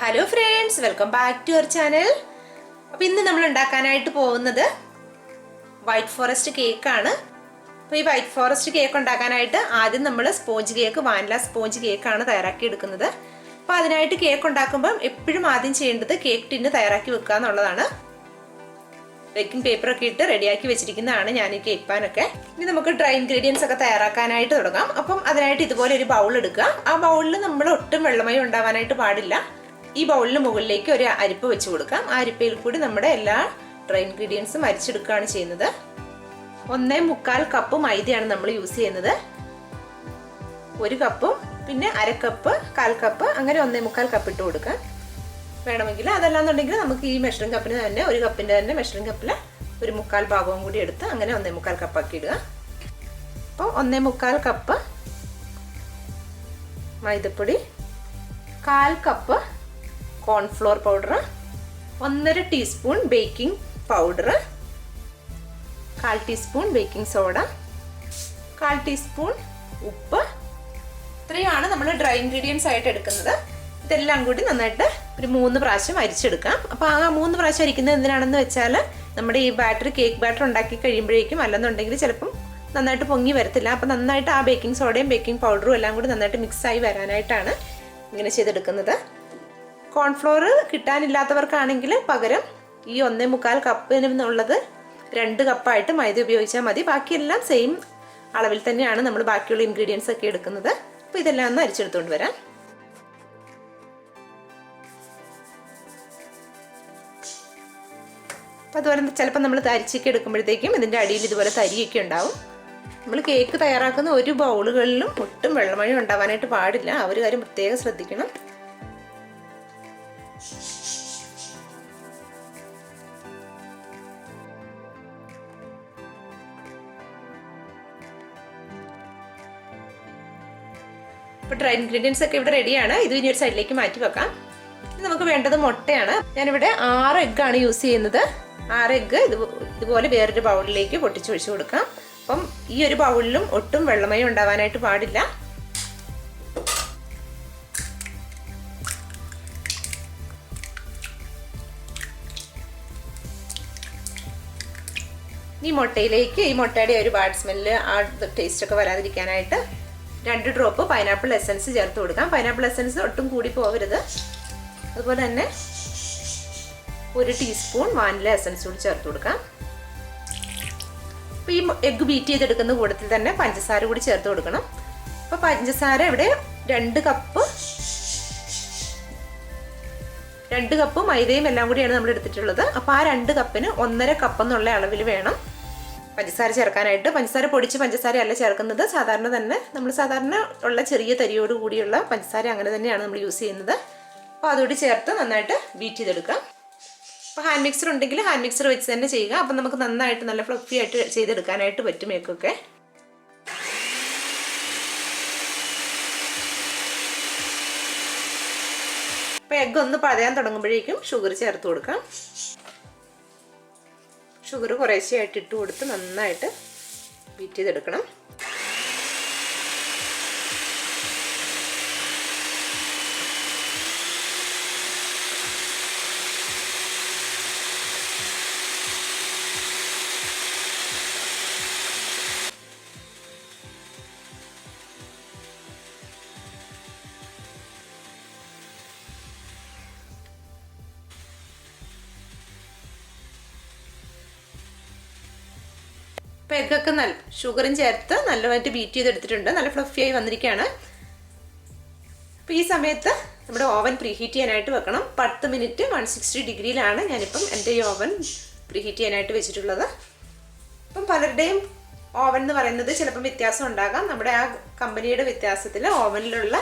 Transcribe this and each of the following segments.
Hello friends, welcome back to our channel. അപ്പോൾ ഇന്ന് നമ്മൾ ഉണ്ടാക്കാനായിട്ട് പോകുന്നത് വൈറ്റ് ഫോറസ്റ്റ് കേക്കാണ്. അപ്പോൾ ഈ വൈറ്റ് ഫോറസ്റ്റ് കേക്ക് ഉണ്ടാക്കാനായിട്ട് ആദ്യം നമ്മൾ സ്പോഞ്ച് കേക്ക്, വാനില സ്പോഞ്ച് കേക്കാണ് തയ്യാറാക്കി എടുക്കുന്നത്. അപ്പോൾ അതിനായിട്ട് കേക്ക് ഉണ്ടാക്കുമ്പം എപ്പോഴും ആദ്യം ചെയ്യേണ്ടത് കേക്ക് ടിന്ന് തയ്യാറാക്കി വെക്കുക എന്നുള്ളതാണ്. ബേക്കിംഗ് പേപ്പറൊക്കെ ഇട്ട് റെഡിയാക്കി വെച്ചിരിക്കുന്നതാണ് ഞാൻ ഈ കേക്ക് പാനൊക്കെ. ഇനി നമുക്ക് ഡ്രൈ ഇൻഗ്രീഡിയൻസ് ഒക്കെ തയ്യാറാക്കാനായിട്ട് തുടങ്ങാം. അപ്പം അതിനായിട്ട് ഇതുപോലെ ഒരു ബൗൾ എടുക്കുക. ആ ബൗളിൽ നമ്മൾ ഒട്ടും വെള്ളമയം ഉണ്ടാവാനായിട്ട് പാടില്ല. ഈ ബൗളിന് മുകളിലേക്ക് ഒരു അരിപ്പ വെച്ച് കൊടുക്കാം. ആ അരിപ്പയിൽ കൂടി നമ്മുടെ എല്ലാ ഡ്രൈ ഇൻഗ്രീഡിയൻസും അരിച്ചെടുക്കുകയാണ് ചെയ്യുന്നത്. 1.25 കപ്പ് മൈദയാണ് നമ്മൾ യൂസ് ചെയ്യുന്നത്. 1 കപ്പും പിന്നെ 1/2 കപ്പ്, 1/4 കപ്പ്, അങ്ങനെ 1.25 കപ്പ് ഇട്ട് കൊടുക്കാം. വേണമെങ്കിൽ അതല്ലാന്നുണ്ടെങ്കിൽ നമുക്ക് ഈ മെഷറിംഗ് കപ്പിന് തന്നെ 1 കപ്പിൻ്റെ തന്നെ മെഷറിംഗ് കപ്പിൽ 1/4 ഭാഗവും കൂടി എടുത്ത് അങ്ങനെ 1.25 കപ്പാക്കി ഇടുക. അപ്പോൾ 1.25 കപ്പ് മൈദപ്പൊടി, 1/4 cup cornflour powder, 1.5 teaspoon baking powder, 1/4 teaspoon baking soda, 1/4 teaspoon ഉപ്പ്. ഇത്രയാണ് നമ്മൾ ഡ്രൈ ഇൻഗ്രീഡിയൻസ് ആയിട്ട് എടുക്കുന്നത്. ഇതെല്ലാം കൂടി നന്നായിട്ട് ഒരു 3 പ്രാവശ്യം അരിച്ചെടുക്കാം. അപ്പോൾ ആ 3 പ്രാവശ്യം അരിക്കുന്നത് എന്തിനാണെന്ന് വെച്ചാൽ നമ്മുടെ ഈ ബാറ്റർ, കേക്ക് ബാറ്റർ ഉണ്ടാക്കി കഴിയുമ്പോഴേക്കും അല്ലെന്നുണ്ടെങ്കിൽ ചിലപ്പം നന്നായിട്ട് പൊങ്ങി വരത്തില്ല. അപ്പോൾ നന്നായിട്ട് ആ ബേക്കിംഗ് സോഡയും ബേക്കിംഗ് പൗഡറും എല്ലാം കൂടി നന്നായിട്ട് മിക്സായി വരാനായിട്ടാണ് ഇങ്ങനെ ചെയ്തെടുക്കുന്നത്. കോൺഫ്ലോർ കിട്ടാനില്ലാത്തവർക്കാണെങ്കിൽ പകരം ഈ 1.25 കപ്പിനുള്ളത് 2 കപ്പായിട്ട് മൈദ ഉപയോഗിച്ചാൽ മതി. ബാക്കിയെല്ലാം സെയിം അളവിൽ തന്നെയാണ് നമ്മൾ ബാക്കിയുള്ള ഇൻഗ്രീഡിയൻസ് ഒക്കെ എടുക്കുന്നത്. അപ്പോൾ ഇതെല്ലാം ഒന്ന് അരിച്ചെടുത്തുകൊണ്ട് വരാം. അപ്പോൾ അതുപോലെ ചിലപ്പോൾ നമ്മൾ അരിച്ചൊക്കെ എടുക്കുമ്പോഴത്തേക്കും ഇതിൻ്റെ അടിയിൽ ഇതുപോലെ തരിയൊക്കെ ഉണ്ടാവും. നമ്മൾ കേക്ക് തയ്യാറാക്കുന്ന ഒരു ബൗളുകളിലും ഒട്ടും വെള്ളമയം ഉണ്ടാവാനായിട്ട് പാടില്ല. ആ ഒരു കാര്യം പ്രത്യേകം ശ്രദ്ധിക്കണം. ഇപ്പോൾ ഡ്രൈ ഇൻഗ്രീഡിയൻസ് ഒക്കെ ഇവിടെ റെഡിയാണ്. ഇത് ഇനി ഒരു സൈഡിലേക്ക് മാറ്റി വെക്കാം. നമുക്ക് വേണ്ടത് മുട്ടയാണ്. ഞാനിവിടെ 6 എഗ്ഗാണ് യൂസ് ചെയ്യുന്നത്. 6 എഗ്ഗ് ഇതുപോലെ വേറൊരു ബൗളിലേക്ക് പൊട്ടിച്ചൊഴിച്ച് കൊടുക്കാം. അപ്പം ഈ ഒരു ബൗളിലും ഒട്ടും വെള്ളമയം ഉണ്ടാവാനായിട്ട് പാടില്ല. ഈ മുട്ടയിലേക്ക് ഈ മുട്ടയുടെ ഒരു ബാഡ് സ്മെല്ല്, ആ ടേസ്റ്റ് ഒക്കെ വരാതിരിക്കാനായിട്ട് 2 ഡ്രോപ്പ് പൈനാപ്പിൾ എസൻസ് ചേർത്ത് കൊടുക്കാം. പൈനാപ്പിൾ എസൻസ് ഒട്ടും കൂടി പോകരുത്. അതുപോലെ തന്നെ 1 ടീസ്പൂൺ വാനില എസൻസ് കൂടി ചേർത്ത് കൊടുക്കാം. അപ്പോൾ ഈ എഗ്ഗ് ബീറ്റ് ചെയ്തെടുക്കുന്ന കൂട്ടത്തിൽ തന്നെ പഞ്ചസാര കൂടി ചേർത്ത് കൊടുക്കണം. അപ്പോൾ പഞ്ചസാര ഇവിടെ 2 കപ്പ് മൈദയും എല്ലാം കൂടിയാണ് നമ്മൾ എടുത്തിട്ടുള്ളത്. അപ്പോൾ ആ 2 കപ്പിന് 1.5 കപ്പ് എന്നുള്ള അളവിൽ വേണം പഞ്ചസാര ചേർക്കാനായിട്ട്. പഞ്ചസാര പൊടിച്ച് പഞ്ചസാര അല്ല ചേർക്കുന്നത്. സാധാരണ തന്നെ നമ്മൾ സാധാരണ ഉള്ള ചെറിയ തരിയോട് കൂടിയുള്ള പഞ്ചസാര അങ്ങനെ തന്നെയാണ് നമ്മൾ യൂസ് ചെയ്യുന്നത്. അപ്പോൾ അതുകൂടി ചേർത്ത് നന്നായിട്ട് ബീറ്റ് ചെയ്തെടുക്കാം. അപ്പോൾ ഹാൻഡ് മിക്സർ ഉണ്ടെങ്കിൽ ഹാൻഡ് മിക്സർ വെച്ച് തന്നെ ചെയ്യുക. അപ്പം നമുക്ക് നന്നായിട്ട് നല്ല ഫ്ലഫി ആയിട്ട് ചെയ്തെടുക്കാനായിട്ട് പറ്റും കേക്കൊക്കെ. അപ്പോൾ എഗ്ഗ് ഒന്ന് പതയാൻ തുടങ്ങുമ്പോഴേക്കും ഷുഗർ ചേർത്ത് കൊടുക്കാം. ഷുഗർ കുറേശ്ശെയായിട്ട് ഇട്ട് കൊടുത്ത് നന്നായിട്ട് ബീറ്റ് ചെയ്തെടുക്കണം. അപ്പോൾ എഗ്ഗൊക്കെ ഷുഗറും ചേർത്ത് നല്ലതായിട്ട് ബീറ്റ് ചെയ്തെടുത്തിട്ടുണ്ട്. നല്ല ഫ്ലഫിയായി വന്നിരിക്കുകയാണ്. അപ്പോൾ ഈ സമയത്ത് നമ്മുടെ ഓവൻ പ്രീഹീറ്റ് ചെയ്യാനായിട്ട് വെക്കണം. 10 മിനിറ്റ് 160 ഡിഗ്രിയിലാണ് ഞാനിപ്പം എൻ്റെ ഈ ഓവൻ പ്രീഹീറ്റ് ചെയ്യാനായിട്ട് വെച്ചിട്ടുള്ളത്. അപ്പം പലരുടെയും ഓവൻ എന്ന് പറയുന്നത് ചിലപ്പം വ്യത്യാസം ഉണ്ടാകാം. നമ്മുടെ ആ കമ്പനിയുടെ വ്യത്യാസത്തിൽ ഓവനിലുള്ള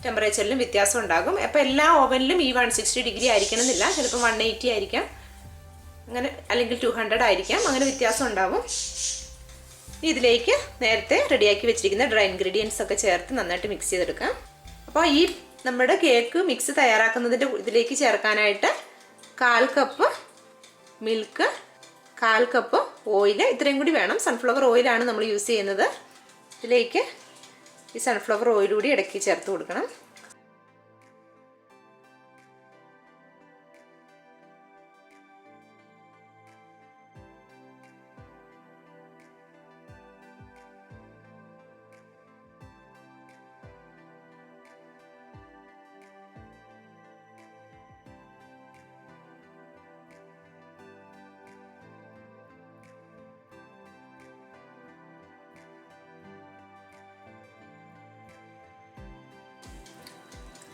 ടെമ്പറേച്ചറിലും വ്യത്യാസം ഉണ്ടാകും. അപ്പോൾ എല്ലാ ഓവനിലും ഈ 160 ഡിഗ്രി ആയിരിക്കണം എന്നില്ല. ചിലപ്പോൾ 180 ആയിരിക്കാം, അങ്ങനെ അല്ലെങ്കിൽ 200 ആയിരിക്കാം. അങ്ങനെ വ്യത്യാസം ഉണ്ടാവും. ഇതിലേക്ക് നേരത്തെ റെഡിയാക്കി വെച്ചിരിക്കുന്ന ഡ്രൈ ഇൻഗ്രീഡിയൻസ് ഒക്കെ ചേർത്ത് നന്നായിട്ട് മിക്സ് ചെയ്തെടുക്കാം. അപ്പോൾ ഈ നമ്മുടെ കേക്ക് മിക്സ് തയ്യാറാക്കുന്നതിൻ്റെ ഇതിലേക്ക് ചേർക്കാനായിട്ട് 1/4 കപ്പ് മിൽക്ക്, 1/4 കപ്പ് ഓയിൽ, ഇത്രയും കൂടി വേണം. സൺഫ്ലവർ ഓയിലാണ് നമ്മൾ യൂസ് ചെയ്യുന്നത്. ഇതിലേക്ക് ഈ സൺഫ്ലവർ ഓയിൽ കൂടി ഇടയ്ക്ക് ചേർത്ത് കൊടുക്കണം.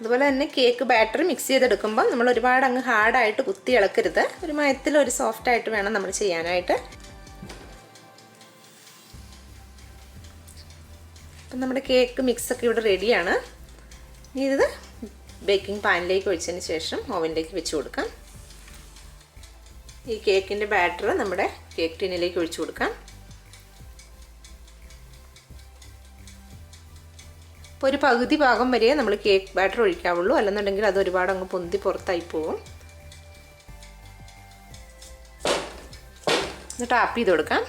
അതുപോലെ തന്നെ കേക്ക് ബാറ്റർ മിക്സ് ചെയ്തെടുക്കുമ്പോൾ നമ്മൾ ഒരുപാട് അങ്ങ് ഹാർഡായിട്ട് കുത്തി ഇളക്കരുത്. ഒരു മയത്തിൽ ഒരു സോഫ്റ്റായിട്ട് വേണം നമ്മൾ ചെയ്യാനായിട്ട്. അപ്പം നമ്മുടെ കേക്ക് മിക്സൊക്കെ ഇവിടെ റെഡിയാണ്. ഇനി ഇത് ബേക്കിംഗ് പാനിലേക്ക് ഒഴിച്ചതിന് ശേഷം ഓവനിലേക്ക് വെച്ച് കൊടുക്കാം. ഈ കേക്കിൻ്റെ ബാറ്റർ നമ്മുടെ കേക്ക് ടിന്നിലേക്ക് ഒഴിച്ചു കൊടുക്കാം. അപ്പോൾ ഒരു പകുതി ഭാഗം വരെ നമ്മൾ കേക്ക് ബാറ്റർ ഒഴിക്കാവുള്ളൂ, അല്ലെന്നുണ്ടെങ്കിൽ അത് ഒരുപാട് അങ്ങ് പൊന്തി പുറത്തായി പോകും. ഒന്ന് ടാപ്പ് ചെയ്ത് കൊടുക്കാം.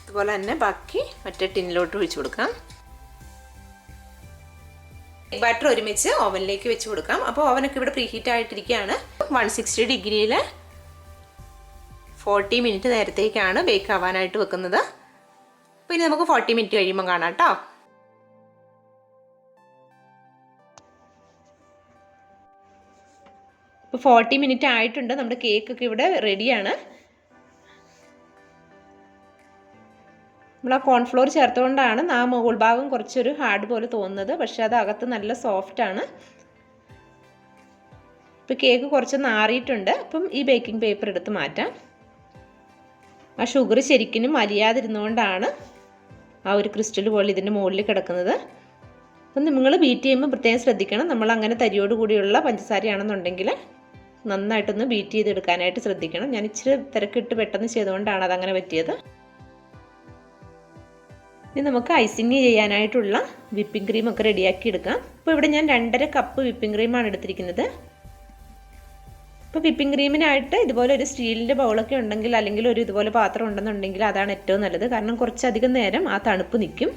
അതുപോലെ തന്നെ ബാക്കി മറ്റേ ടിന്നിലോട്ട് ഒഴിച്ചു കൊടുക്കാം. ബാറ്റർ ഒരുമിച്ച് ഓവനിലേക്ക് വെച്ച് കൊടുക്കാം. അപ്പോൾ ഓവനൊക്കെ ഇവിടെ പ്രീഹീറ്റ് ആയിട്ടിരിക്കുകയാണ്. 160 ഡിഗ്രിയിൽ 40 മിനിറ്റ് നേരത്തേക്കാണ് ബേക്ക് ആവാനായിട്ട് വെക്കുന്നത്. അപ്പോൾ ഇനി നമുക്ക് 40 മിനിറ്റ് കഴിയുമ്പോൾ കാണാം കേട്ടോ. ഇപ്പോൾ 40 മിനിറ്റ് ആയിട്ടുണ്ട്. നമ്മുടെ കേക്കൊക്കെ ഇവിടെ റെഡിയാണ്. നമ്മൾ ആ കോൺഫ്ലോർ ചേർത്തുകൊണ്ടാണ് ആ മുകൾ ഭാഗം കുറച്ചൊരു ഹാർഡ് പോലെ തോന്നുന്നത്, പക്ഷെ അത് അകത്ത് നല്ല സോഫ്റ്റാണ്. ഇപ്പോൾ കേക്ക് കുറച്ച് നാറിയിട്ടുണ്ട്. അപ്പം ഈ ബേക്കിംഗ് പേപ്പർ എടുത്ത് മാറ്റാം. ആ ഷുഗർ ശരിക്കും അലിയാതിരുന്നുകൊണ്ടാണ് ആ ഒരു ക്രിസ്റ്റൽ പോലെ ഇതിൻ്റെ മുകളിൽ കിടക്കുന്നത്. അപ്പം നിങ്ങൾ ബീറ്റ് ചെയ്യുമ്പോൾ പ്രത്യേകം ശ്രദ്ധിക്കണം. നമ്മൾ അങ്ങനെ തരിയോട് കൂടിയുള്ള പഞ്ചസാരയാണെന്നുണ്ടെങ്കിൽ നന്നായിട്ടൊന്ന് ബീറ്റ് ചെയ്തെടുക്കാനായിട്ട് ശ്രദ്ധിക്കണം. ഞാൻ ഇച്ചിരി തിരക്കിട്ട് പെട്ടെന്ന് ചെയ്തുകൊണ്ടാണ് അതങ്ങനെ പറ്റിയത്. ഇനി നമുക്ക് ഐസിങ് ചെയ്യാനായിട്ടുള്ള വിപ്പിംഗ് ക്രീമൊക്കെ റെഡിയാക്കി എടുക്കാം. അപ്പോൾ ഇവിടെ ഞാൻ 2.5 കപ്പ് വിപ്പിംഗ് ക്രീമാണ് എടുത്തിരിക്കുന്നത്. അപ്പോൾ വിപ്പിംഗ് ക്രീമിനായിട്ട് ഇതുപോലെ ഒരു സ്റ്റീലിൻ്റെ ബൗളൊക്കെ ഉണ്ടെങ്കിൽ, അല്ലെങ്കിൽ ഒരു ഇതുപോലെ പാത്രം ഉണ്ടെന്നുണ്ടെങ്കിൽ അതാണ് ഏറ്റവും നല്ലത്. കാരണം കുറച്ചധികം നേരം ആ തണുപ്പ് നിൽക്കും.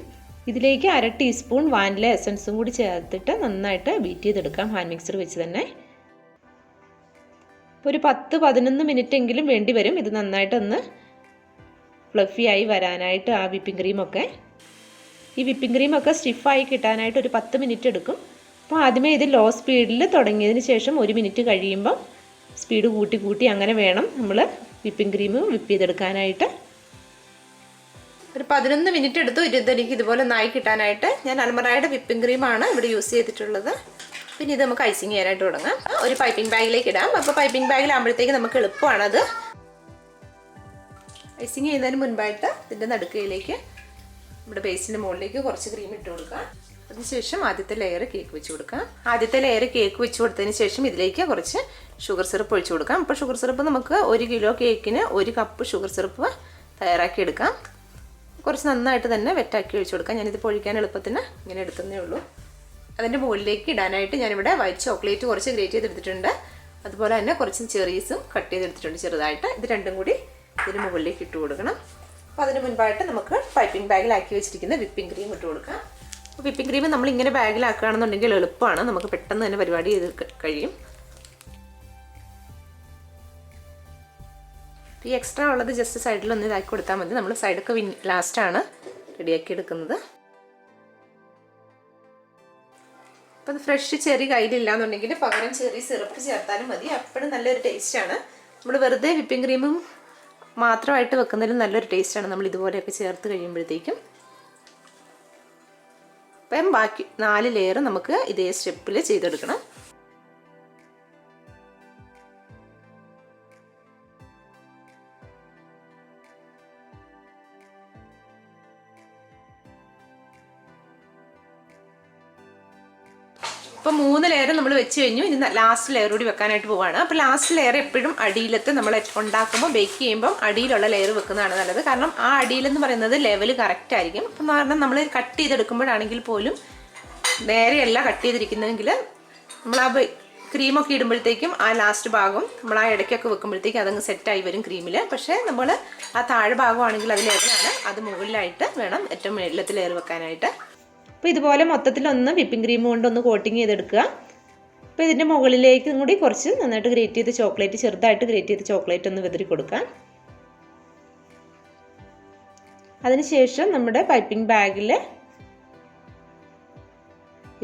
ഇതിലേക്ക് 1/2 ടീസ്പൂൺ വാനില എസൻസും കൂടി ചേർത്തിട്ട് നന്നായിട്ട് ബീറ്റ് ചെയ്തെടുക്കാം ഹാൻഡ് മിക്സർ വെച്ച് തന്നെ. ഇപ്പോൾ ഒരു 10-11 മിനിറ്റ് എങ്കിലും വേണ്ടി വരും ഇത് നന്നായിട്ടൊന്ന് ഫ്ലഫി ആയി വരാനായിട്ട്. ആ വിപ്പിംഗ് ക്രീമൊക്കെ ഈ വിപ്പിംഗ് ക്രീമൊക്കെ സ്റ്റിഫായി കിട്ടാനായിട്ട് ഒരു 10 മിനിറ്റ് എടുക്കും. അപ്പോൾ ആദ്യമേ ഇത് ലോ സ്പീഡിൽ തുടങ്ങിയതിന് ശേഷം 1 മിനിറ്റ് കഴിയുമ്പം സ്പീഡ് കൂട്ടി അങ്ങനെ വേണം നമ്മൾ വിപ്പിംഗ് ക്രീം വിപ്പ് ചെയ്തെടുക്കാനായിട്ട്. ഒരു 11 മിനിറ്റ് എടുത്തു എനിക്ക് ഇതുപോലെ നായി കിട്ടാനായിട്ട്. ഞാൻ അൽമറായുടെ വിപ്പിംഗ് ക്രീമാണ് ഇവിടെ യൂസ് ചെയ്തിട്ടുള്ളത്. പിന്നെ ഇത് നമുക്ക് ഐസിങ് ചെയ്യാനായിട്ട് തുടങ്ങാം. ഒരു പൈപ്പിംഗ് ബാഗിലേക്ക് ഇടാം. അപ്പോൾ പൈപ്പിംഗ് ബാഗിലാകുമ്പോഴത്തേക്ക് നമുക്ക് എളുപ്പമാണത്. ഐസിങ് ചെയ്യുന്നതിന് മുൻപായിട്ട് ഇതിൻ്റെ നടുക്കയിലേക്ക് നമ്മുടെ ബേസിൻ്റെ മുകളിലേക്ക് കുറച്ച് ക്രീം ഇട്ട് കൊടുക്കാം. അതിനുശേഷം ആദ്യത്തെ ലെയർ കേക്ക് വെച്ച് കൊടുക്കാം. ആദ്യത്തെ ലെയർ കേക്ക് വെച്ച് കൊടുത്തതിന് ശേഷം ഇതിലേക്ക് കുറച്ച് ഷുഗർ സിറപ്പ് ഒഴിച്ച് കൊടുക്കാം. അപ്പോൾ ഷുഗർ സിറപ്പ് നമുക്ക് 1 കിലോ കേക്കിന് 1 കപ്പ് ഷുഗർ സിറപ്പ് തയ്യാറാക്കി എടുക്കാം. കുറച്ച് നന്നായിട്ട് തന്നെ വെറ്റാക്കി ഒഴിച്ച് കൊടുക്കാം. ഞാനിതിപ്പോൾ ഒഴിക്കാൻ എളുപ്പത്തിന് ഇങ്ങനെ എടുക്കുന്നേ ഉള്ളൂ. അതിൻ്റെ മുകളിലേക്ക് ഇടാനായിട്ട് ഞാനിവിടെ വൈറ്റ് ചോക്ലേറ്റ് കുറച്ച് ഗ്രേറ്റ് ചെയ്തെടുത്തിട്ടുണ്ട്. അതുപോലെ തന്നെ കുറച്ച് ചെറീസും കട്ട് ചെയ്തെടുത്തിട്ടുണ്ട് ചെറുതായിട്ട്. ഇത് രണ്ടും കൂടി ഇതിന് മുകളിലേക്ക് ഇട്ട് കൊടുക്കണം. അപ്പോൾ അതിന് മുൻപായിട്ട് നമുക്ക് പൈപ്പിംഗ് ബാഗിലാക്കി വെച്ചിരിക്കുന്ന വിപ്പിംഗ് ക്രീം ഇട്ട് കൊടുക്കാം. അപ്പോൾ വിപ്പിംഗ് ക്രീം നമ്മൾ ഇങ്ങനെ ബാഗിലാക്കുകയാണെന്നുണ്ടെങ്കിൽ എളുപ്പമാണ്. നമുക്ക് പെട്ടെന്ന് തന്നെ പരിപാടി ചെയ്ത് കഴിയും. ഈ എക്സ്ട്രാ ഉള്ളത് ജസ്റ്റ് സൈഡിലൊന്ന് ഇതാക്കി കൊടുത്താൽ മതി. നമ്മൾ സൈഡൊക്കെ ലാസ്റ്റാണ് റെഡിയാക്കി എടുക്കുന്നത്. അപ്പോൾ അത് ഫ്രഷ് ചെറി കയ്യിലില്ലാന്നുണ്ടെങ്കിൽ പകരം ചെറി സിറപ്പ് ചേർത്താലും മതി. അപ്പോഴും നല്ലൊരു ടേസ്റ്റാണ്. നമ്മൾ വെറുതെ വിപ്പിംഗ് ക്രീമും മാത്രമായിട്ട് വെക്കുന്നതിലും നല്ലൊരു ടേസ്റ്റാണ് നമ്മൾ ഇതുപോലെയൊക്കെ ചേർത്ത് കഴിയുമ്പോഴത്തേക്കും. അപ്പം ബാക്കി 4 ലെയർ നമുക്ക് ഇതേ സ്റ്റെപ്പിൽ ചെയ്തെടുക്കണം. അപ്പോൾ 3 ലെയർ നമ്മൾ വെച്ച് കഴിഞ്ഞു. ഇനി ലാസ്റ്റ് ലെയർ കൂടി വെക്കാനായിട്ട് പോവുകയാണ്. അപ്പോൾ ലാസ്റ്റ് ലെയർ എപ്പോഴും അടിയിലത്തെ നമ്മൾ ഉണ്ടാക്കുമ്പോൾ ബേക്ക് ചെയ്യുമ്പം അടിയിലുള്ള ലെയർ വെക്കുന്നതാണ് നല്ലത്. കാരണം ആ അടിയിലെന്ന് പറയുന്നത് ലെവൽ കറക്റ്റ് ആയിരിക്കും. അപ്പം കാരണം നമ്മൾ കട്ട് ചെയ്തെടുക്കുമ്പോഴാണെങ്കിൽ പോലും നേരെയല്ല കട്ട് ചെയ്തിരിക്കുന്നതെങ്കിൽ നമ്മൾ ആ ക്രീമൊക്കെ ഇടുമ്പോഴത്തേക്കും ആ ലാസ്റ്റ് ഭാഗം നമ്മൾ ആ ഇടയ്ക്കൊക്കെ വെക്കുമ്പോഴത്തേക്കും അതങ്ങ് സെറ്റായി വരും ക്രീമിൽ. പക്ഷേ നമ്മൾ ആ താഴെ ഭാഗമാണെങ്കിൽ അത് ലെയറാണ്, അത് മുകളിലായിട്ട് വേണം ഏറ്റവും മുകളിലത്തെ ലെയർ വെക്കാനായിട്ട്. അപ്പോൾ ഇതുപോലെ മൊത്തത്തിലൊന്ന് വിപ്പിംഗ് ക്രീം കൊണ്ടൊന്ന് കോട്ടിങ് ചെയ്തെടുക്കുക. അപ്പോൾ ഇതിൻ്റെ മുകളിലേക്കും കൂടി കുറച്ച് നന്നായിട്ട് ഗ്രേറ്റ് ചെയ്ത് ചോക്ലേറ്റ്, ചെറുതായിട്ട് ഗ്രേറ്റ് ചെയ്ത് ചോക്ലേറ്റ് ഒന്ന് വിതറി കൊടുക്കാം. അതിനുശേഷം നമ്മുടെ പൈപ്പിംഗ് ബാഗിൽ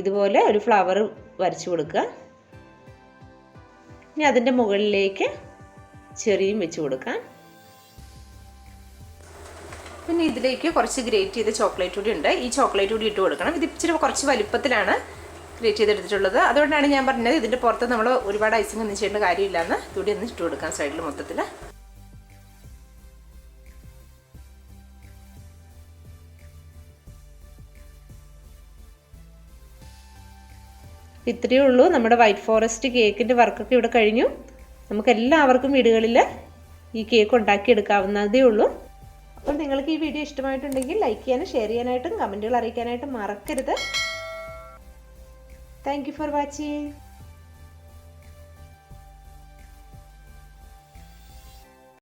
ഇതുപോലെ ഒരു ഫ്ലവർ വരച്ചു കൊടുക്കുക. ഇനി അതിൻ്റെ മുകളിലേക്ക് ചെറിയും വെച്ച് കൊടുക്കാം. പിന്നെ ഇതിലേക്ക് കുറച്ച് ഗ്രേറ്റ് ചെയ്ത ചോക്ലേറ്റ് കൂടി ഉണ്ട്. ഈ ചോക്ലേറ്റ് കൂടി ഇട്ട് കൊടുക്കണം. ഇത് ഇച്ചിരി കുറച്ച് വലിപ്പത്തിലാണ് ക്രിയേറ്റ് ചെയ്തെടുത്തിട്ടുള്ളത്. അതുകൊണ്ടാണ് ഞാൻ പറഞ്ഞത് ഇതിൻ്റെ പുറത്ത് നമ്മൾ ഒരുപാട് ഐസിങ് ഒന്നും ചെയ്യേണ്ട കാര്യമില്ലെന്ന്. ഇതുകൂടി ഒന്ന് ഇട്ട് കൊടുക്കാം സൈഡിൽ മൊത്തത്തിൽ. ഇത്രയേ ഉള്ളൂ. നമ്മുടെ വൈറ്റ് ഫോറസ്റ്റ് കേക്കിൻ്റെ വർക്കൊക്കെ ഇവിടെ കഴിഞ്ഞു. നമുക്ക് എല്ലാവർക്കും വീടുകളിൽ ഈ കേക്ക് ഉണ്ടാക്കിയെടുക്കാവുന്നതേ ഉള്ളൂ. അപ്പോൾ നിങ്ങൾക്ക് ഈ വീഡിയോ ഇഷ്ടമായിട്ടുണ്ടെങ്കിൽ ലൈക്ക് ചെയ്യാനും ഷെയർ ചെയ്യാനായിട്ടും കമൻറ്റുകൾ അറിയിക്കാനായിട്ടും മറക്കരുത്. Thank you for watching.